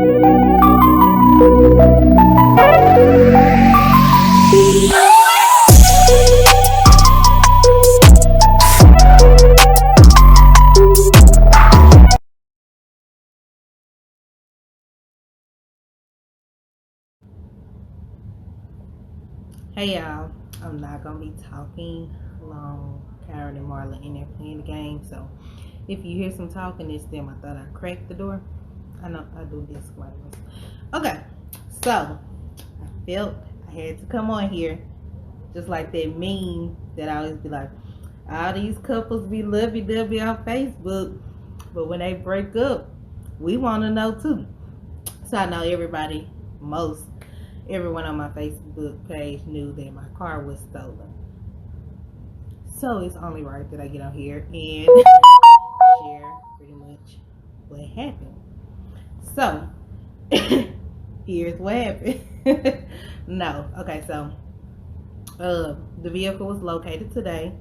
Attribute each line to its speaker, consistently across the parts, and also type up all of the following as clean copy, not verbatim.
Speaker 1: Hey y'all, I'm not gonna be talking long. Karen and Marla in there playing the game, so if you hear some talking, it's them. I thought I cracked the door. I know I do disclaimers. Okay, so I felt I had to come on here, just like that meme that I always be like, all these couples be lovey-dovey on Facebook, but when they break up, we want to know too. So I know everyone on my Facebook page knew that my car was stolen. So it's only right that I get on here and share pretty much what happened. So here's what happened. No, okay, so the vehicle was located today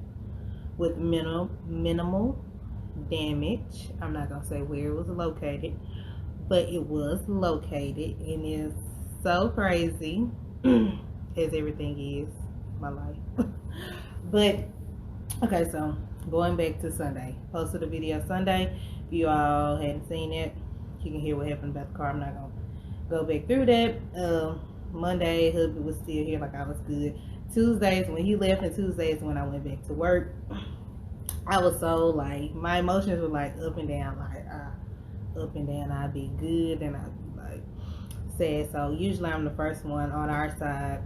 Speaker 1: with minimal damage. I'm not gonna say where it was located, but it was located, and it's so crazy as everything is my life. But okay, so going back to Sunday, posted a video Sunday. If you all hadn't seen it, you can hear what happened about the car. I'm not gonna go back through that. Monday, hubby was still here, like I was good. Tuesdays when he left, and Tuesdays when I went back to work, I was so like, my emotions were like up and down, like up and down. I'd be good and I'd be like sad. So usually I'm the first one on our side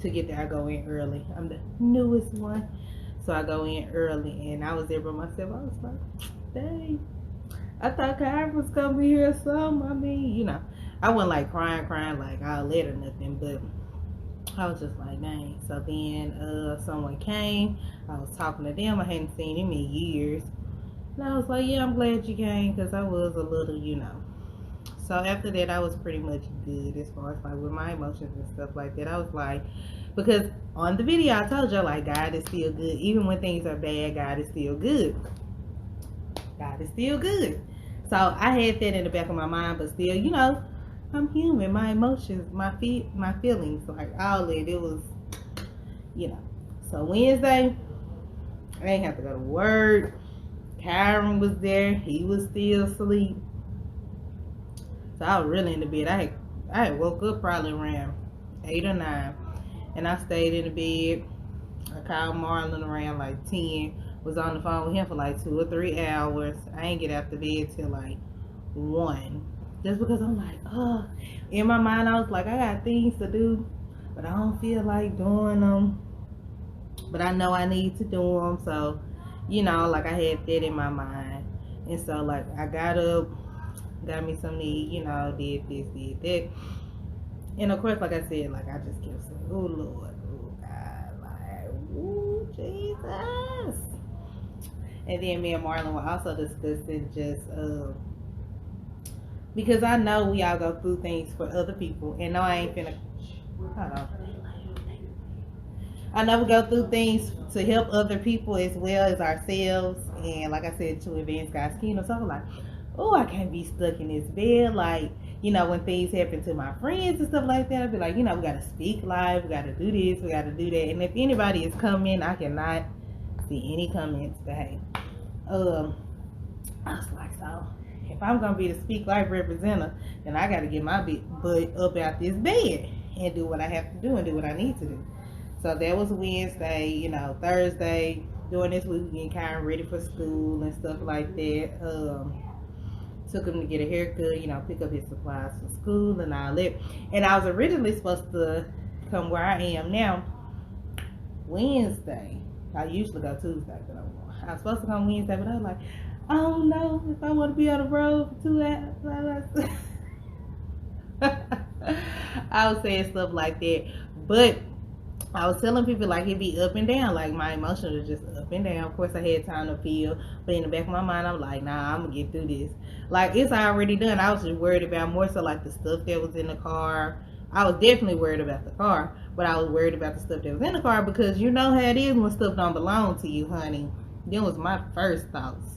Speaker 1: to get there. I go in early. I'm the newest one, so I go in early, and I was there by myself. I was like, dang, I thought Kyra was gonna be here or something. I mean, I wasn't like crying like I'll let or nothing, but I was just like, dang. So then someone came. I was talking to them. I hadn't seen him in years. And I was like, yeah, I'm glad you came, because I was a little. So after that, I was pretty much good as far as like with my emotions and stuff like that. I was like, because on the video, I told y'all like God is still good. Even when things are bad, God is still good. God is still good. So I had that in the back of my mind, but still, I'm human. My emotions, my feelings, like all that, it was. So Wednesday, I didn't have to go to work. Kyron was there. He was still asleep. So I was really in the bed. I had woke up probably around 8 or 9. And I stayed in the bed. I called Marlon around like 10. Was on the phone with him for like 2 or 3 hours. I ain't get out the bed till like 1. Just because I'm like, oh. In my mind, I was like, I got things to do, but I don't feel like doing them. But I know I need to do them. So, like I had that in my mind. And so, like, I got up, got me something to eat, did this, did that. And of course, like I said, like I just kept saying, oh Lord, oh God, like, oh Jesus. And then me and Marlon were also discussing just because I know we all go through things for other people, and no, I ain't finna. Hold on. I know we go through things to help other people as well as ourselves, and like I said, to advance God's kingdom. So I'm like, oh, I can't be stuck in this bed. Like, when things happen to my friends and stuff like that, I'd be like, we gotta speak live, we gotta do this, we gotta do that. And if anybody is coming, I cannot see any comments. But hey, I was like, so if I'm gonna be the Speak Life representative, then I gotta get my butt up out this bed and do what I have to do and do what I need to do. So that was Wednesday. Thursday, during this week, we getting kind of ready for school and stuff like that. Took him to get a haircut, pick up his supplies for school and all that. And I was originally supposed to come where I am now Wednesday. I usually go Tuesday, but I was supposed to come Wednesday, but I was like, I don't know if I want to be on the road for 2 hours. I was saying stuff like that, but I was telling people like it'd be up and down, like my emotions are just up and down. Of course, I had time to feel, but in the back of my mind, I'm like, nah, I'm gonna get through this. Like it's already done. I was just worried about more so like the stuff that was in the car. I was definitely worried about the car, but I was worried about the stuff that was in the car because you know how it is when stuff don't belong to you, honey. That was my first thoughts.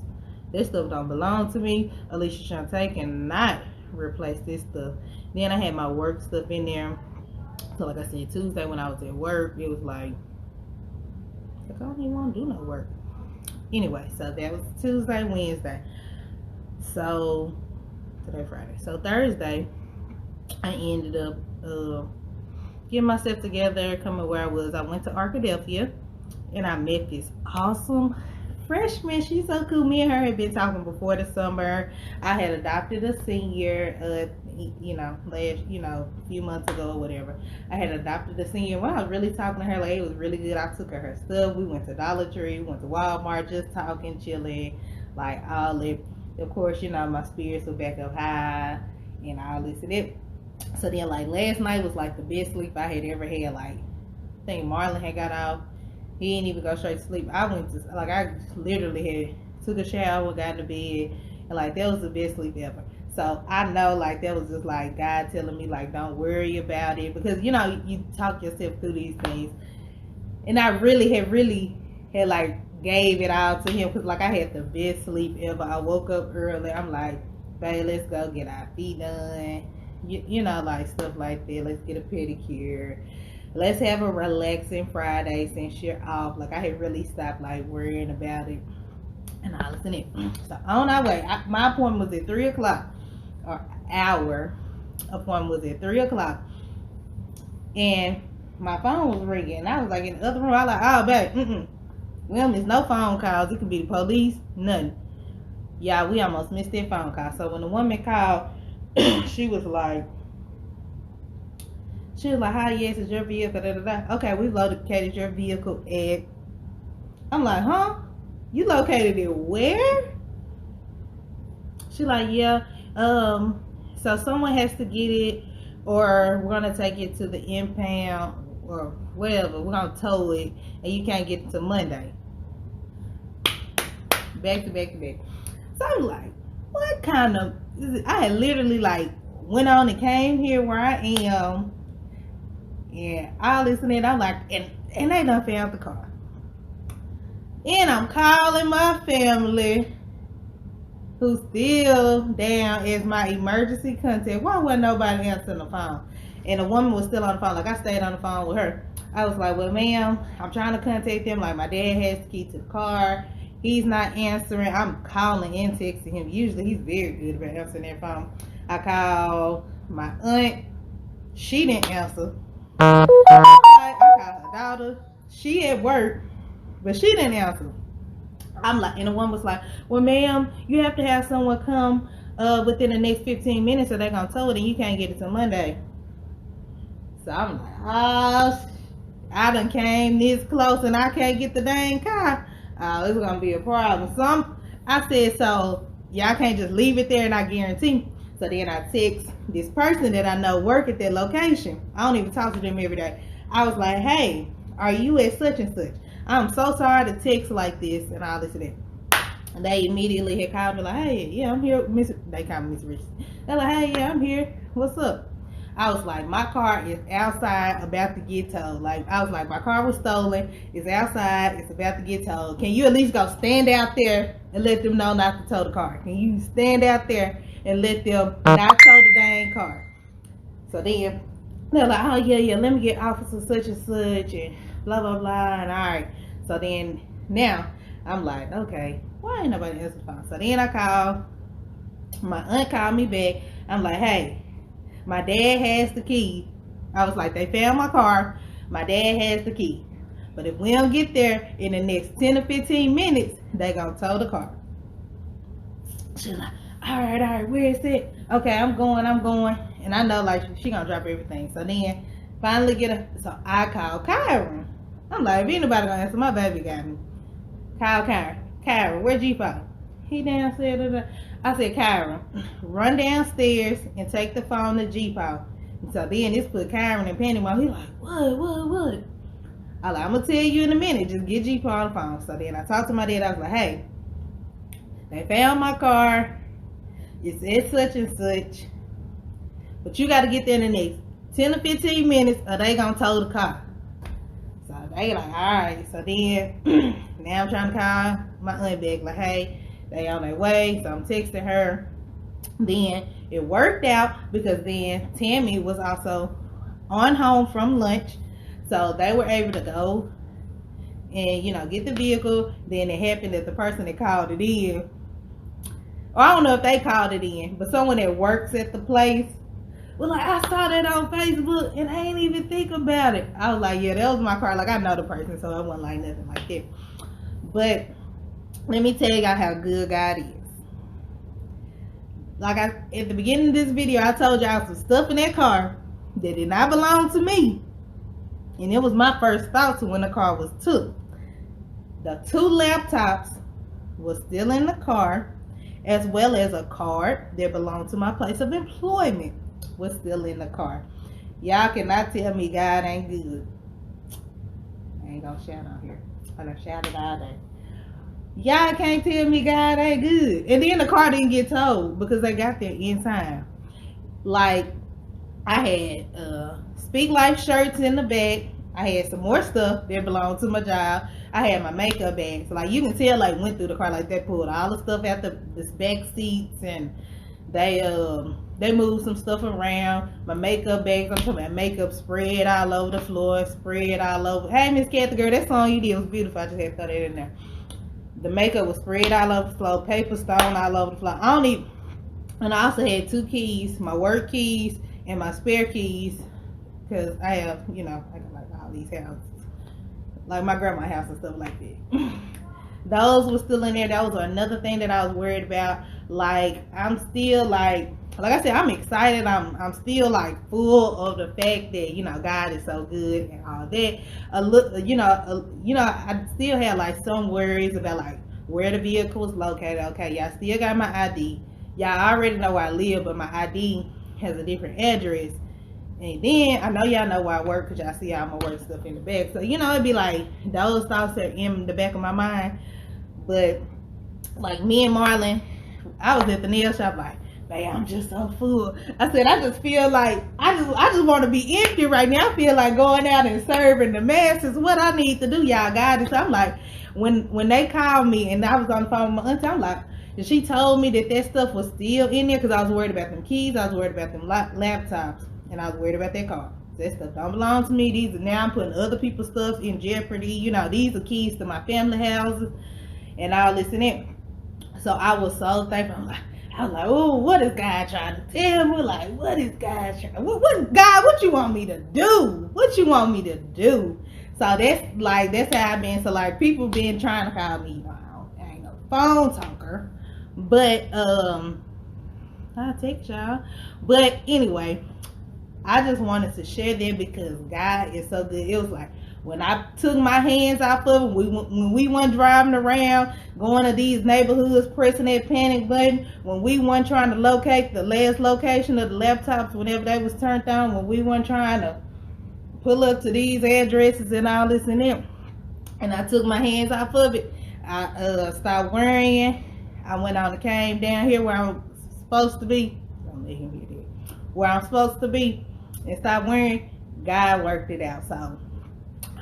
Speaker 1: This stuff don't belong to me. Alicia Shantae cannot replace this stuff. Then I had my work stuff in there. So like I said, Tuesday when I was at work, it was like I don't even want to do no work. Anyway, so that was Tuesday, Wednesday. So today Friday. So Thursday, I ended up getting myself together, coming where I was. I went to Arkadelphia, and I met this awesome freshman. She's so cool. Me and her had been talking before the summer. I had adopted a senior, a few months ago or whatever. I had adopted a senior. When I was really talking to her, like, it was really good. I took her stuff. We went to Dollar Tree, we went to Walmart, just talking, chilling, like all it. Of course, my spirits were back up high and all this and it. So then, like, last night was like the best sleep I had ever had. Like, I think Marlon had got off. He didn't even go straight to sleep. I literally had took a shower, got into bed, and like that was the best sleep ever. So I know, like, that was just like God telling me, like, don't worry about it, because you talk yourself through these things. And I really had like gave it all to him, because like I had the best sleep ever. I woke up early. I'm like, babe, let's go get our feet done. Like stuff like that. Let's get a pedicure. Let's have a relaxing Friday since you're off. Like, I had really stopped like worrying about it and all this and it. So on our way, my appointment was at 3 o'clock, or our appointment was at 3 o'clock, and my phone was ringing, and I was like in the other room. I was like, oh babe, we don't miss no phone calls. It could be the police, nothing. Yeah, we almost missed that phone call. So when the woman called, she was like, hi, yes, it's your vehicle, da, da, da. Okay, we located your vehicle at, I'm like, huh? You located it where? She like, yeah, so someone has to get it, or we're gonna take it to the impound, or whatever. We're gonna tow it, and you can't get it till Monday. Back to back to back. So I'm like, what kind of, I had literally like went on and came here where I am, and all this and that. I'm like, and they done found the car. And I'm calling my family, who's still down as my emergency contact. Why wasn't nobody answering the phone? And the woman was still on the phone. Like, I stayed on the phone with her. I was like, well, ma'am, I'm trying to contact them. Like, my dad has the key to the car. He's not answering. I'm calling and texting him. Usually he's very good about answering that phone. I called my aunt. She didn't answer. I called her daughter. She at work, but she didn't answer. I'm like, and the one was like, well, ma'am, you have to have someone come within the next 15 minutes, or they're gonna tow it, and you can't get it till Monday. So I'm like, oh, I done came this close, and I can't get the dang car. Oh, it's gonna be a problem. So I said, so y'all can't just leave it there and I guarantee. So then I text this person that I know work at that location. I don't even talk to them every day. I was like, hey, are you at such and such? I'm so sorry to text like this and all this and that. And they immediately had called me like, hey, yeah, I'm here. They called me Miss Richardson. They're like, hey, yeah, I'm here. What's up? I was like, my car is outside about to get towed. Like, I was like, my car was stolen. It's outside. It's about to get towed. Can you at least go stand out there and let them know not to tow the car? Can you stand out there and let them not tow the dang car? So then they're like, oh, yeah, let me get officer such and such and blah, blah, blah. And all right. So then now I'm like, okay, why ain't nobody answer the phone? So then I called. My aunt called me back. I'm like, hey, my dad has the key. I was like, they found my car. My dad has the key. But if we don't get there in the next 10 to 15 minutes, they gonna tow the car. She's like, all right, where is it? Okay, I'm going. And I know, like, she gonna drop everything. So then finally so I called Kyron. I'm like, if anybody gonna answer, my baby got me. Call Kyron. Kyron, where G-Pop? He downstairs. I said, Kyron, run downstairs and take the phone to G-Pop. So then this put Kyron in panic mode. He like, what? I like, I'm gonna tell you in a minute. Just get G-Pop on the phone. So then I talked to my dad. I was like, hey, they found my car. It's at such and such. But you got to get there in the next 10 to 15 minutes, or they gonna tow the car. So they like, all right. So then now I'm trying to call my aunt back. Like, hey, they on their way. So I'm texting her. Then it worked out because then Tammy was also on home from lunch, so they were able to go and get the vehicle. Then it happened that the person that called it in, or I don't know if they called it in, but someone that works at the place was like, I saw that on Facebook and I ain't even think about it. I was like, yeah, that was my car. Like, I know the person, so it wasn't like nothing like that. But let me tell you how good God is. Like, at the beginning of this video, I told y'all some stuff in that car that did not belong to me. And it was my first thought to when the car was took. The 2 laptops was still in the car, as well as a card that belonged to my place of employment was still in the car. Y'all cannot tell me God ain't good. I ain't gonna shout out here. I done shouted all day. Y'all can't tell me God ain't good. And then the car didn't get towed because they got there in time. Like, I had Speak Life shirts in the back. I had some more stuff that belonged to my job. I had my makeup bags. So, like, you can tell, like, went through the car, like, they pulled all the stuff out the back seats, and they moved some stuff around. My makeup bags, I'm talking about makeup spread all over the floor, spread all over. Hey, Miss Kathy, girl, that song you did was beautiful. I just had to throw that in there. The makeup was spread all over the floor, paper stone all over the floor. And I also had 2 keys, my work keys and my spare keys, because I have, I got like all these houses, like my grandma's house and stuff like that. Those were still in there. That was another thing that I was worried about. Like, I'm still like I said, I'm excited. I'm still like full of the fact that God is so good and all that. I still had like some worries about like where the vehicle was located. Okay, y'all still got my ID. Y'all already know where I live, but my ID has a different address. And then I know y'all know where I work because y'all see all my work stuff in the back. So it'd be like those thoughts are in the back of my mind. But like me and Marlon, I was at the nail shop like, man, I'm just so full. I said, I just feel like I just want to be empty right now. I feel like going out and serving the masses. What I need to do, y'all got it. So I'm like, when they called me and I was on the phone with my auntie, I'm like, and she told me that stuff was still in there because I was worried about them keys, I was worried about them laptops, and I was worried about that car. That stuff don't belong to me. These are now I'm putting other people's stuff in jeopardy. These are keys to my family houses and all this and that. So I was so thankful. I was like, oh, what is God trying to tell me? Like, what is God trying? What you want me to do? What you want me to do? So that's how I've been. So like, people been trying to call me. I ain't no phone talker, but I'll text y'all. But anyway, I just wanted to share that because God is so good. It was like, when I took my hands off of it, when we went driving around, going to these neighborhoods, pressing that panic button, when we weren't trying to locate the last location of the laptops whenever they was turned on, when we weren't trying to pull up to these addresses and all this and that, and I took my hands off of it, I stopped worrying. I went on and came down here where I'm supposed to be. Don't let him hear that. Where I'm supposed to be and stop worrying. God worked it out. So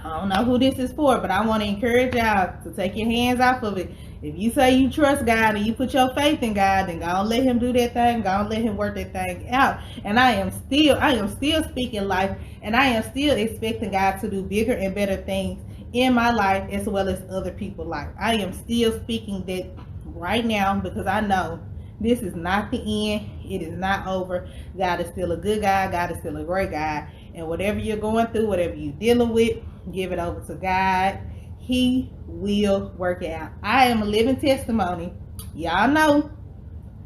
Speaker 1: I don't know who this is for, but I want to encourage y'all to take your hands off of it. If you say you trust God and you put your faith in God, then go and let him do that thing. Go and let him work that thing out. And I am still speaking life, and I am still expecting God to do bigger and better things in my life as well as other people's life. I am still speaking that right now because I know this is not the end. It is not over. God is still a good God. God is still a great God. And whatever you're going through, whatever you're dealing with, give it over to God. He will work it out. I am a living testimony. Y'all know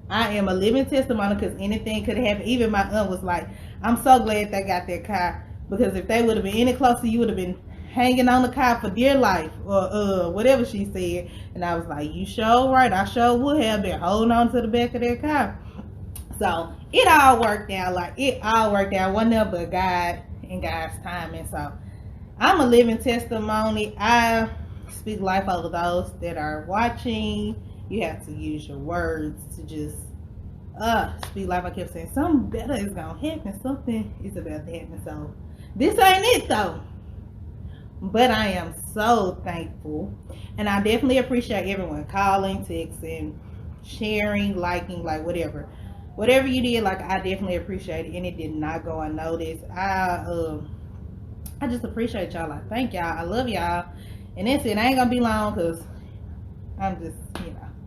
Speaker 1: I am a living testimony because anything could have happened. Even my aunt was like, I'm so glad they got that car, because if they would have been any closer, you would have been hanging on the car for dear life, or whatever she said. And I was like, you sure right. I sure would have been holding on to the back of that car. So it all worked out. Wasn't there but God and God's timing. So I'm a living testimony. I speak life over those that are watching. You have to use your words to just speak life. I kept saying something better is gonna happen. Something is about to happen. So this ain't it though. But I am so thankful, and I definitely appreciate everyone calling, texting, sharing, liking, like whatever. whatever you did, like, I definitely appreciate it, and it did not go unnoticed. I just appreciate y'all. Like, thank y'all. I love y'all. And that's it. I ain't gonna be long because I'm just,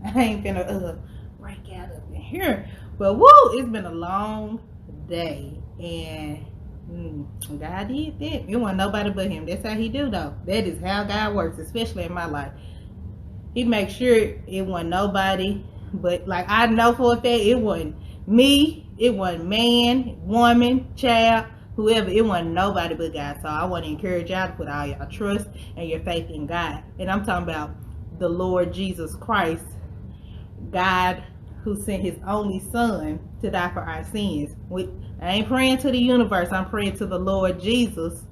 Speaker 1: I ain't gonna break out up in here. But woo, it's been a long day, and God did that. It wasn't nobody but Him. That's how He do, though. That is how God works, especially in my life. He makes sure it wasn't nobody, but like, I know for a fact it wasn't me, it wasn't man, woman, child, whoever. It wasn't nobody but God. So I want to encourage y'all to put all y'all trust and your faith in God. And I'm talking about the Lord Jesus Christ, God who sent His only Son to die for our sins. I ain't praying to the universe. I'm praying to the Lord Jesus,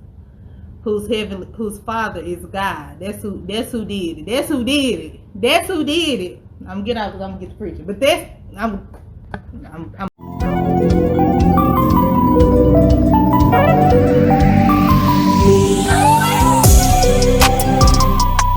Speaker 1: whose Father is God. That's who did it. That's who did it. I'm gonna get out because I'm gonna get to preaching. But I'm